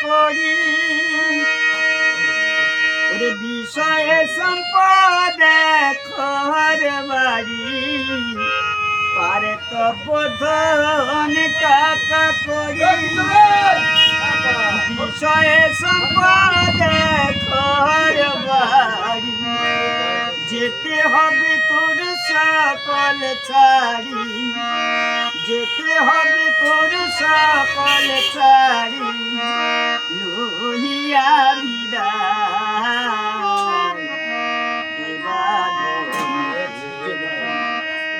করি ওরে বিষয়ে সম্পদ ঘর বাড়ি পারে তো বোধন টাকা করি বিষয়ে সম্পদ ঘর বাড়ি যেতে হবে তোর সকল ছাড়ি যেতে হবে তোর সকল ছাড়ি লোহিয়া বিদায় এবার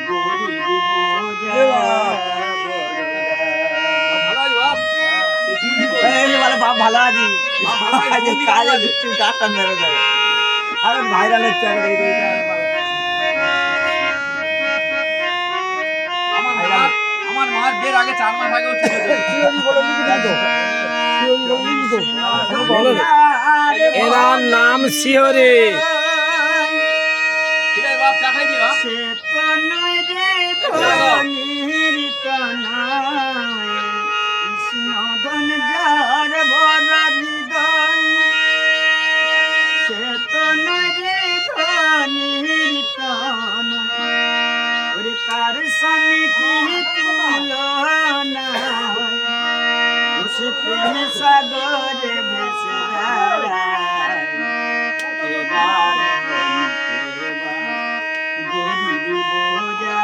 গরিব বোঝা বাপ ভালো আছি কাজ কাজটা মেরে যাবে আরে ভাইরাল হচ্ছে আমার মার বের আগে 4 মাস আগে এনার নাম শিহরে বাপ চা খাই দিবা সে তো নয় রে ধনির তনয় কৃষ্ণধন যার ভরা হৃদয় সে তো নয় রে ধনির তনয় ওরে তার সঙ্গে কি তুলনা ও সে প্রেম সাগরে ভেসে বেড়ায় এবার গরিব বোঝা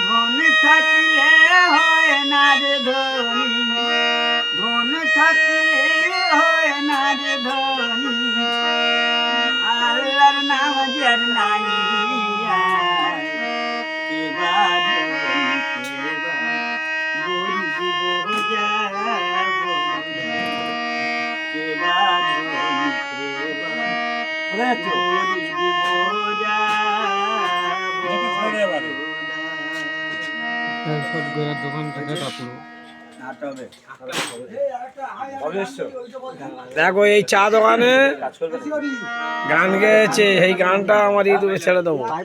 ধন থাকলে হয় না রে ধনী ধন থাকলে হয় না রে ধনী আল্লাহর নাম যার নাই এবার গরিব বোঝা এবার দোকানটা দেখা পুরো দেখো এই চা দোকানে গান গেয়েছে এই গানটা আমার ইউটিউবে ছেড়ে দেবো গান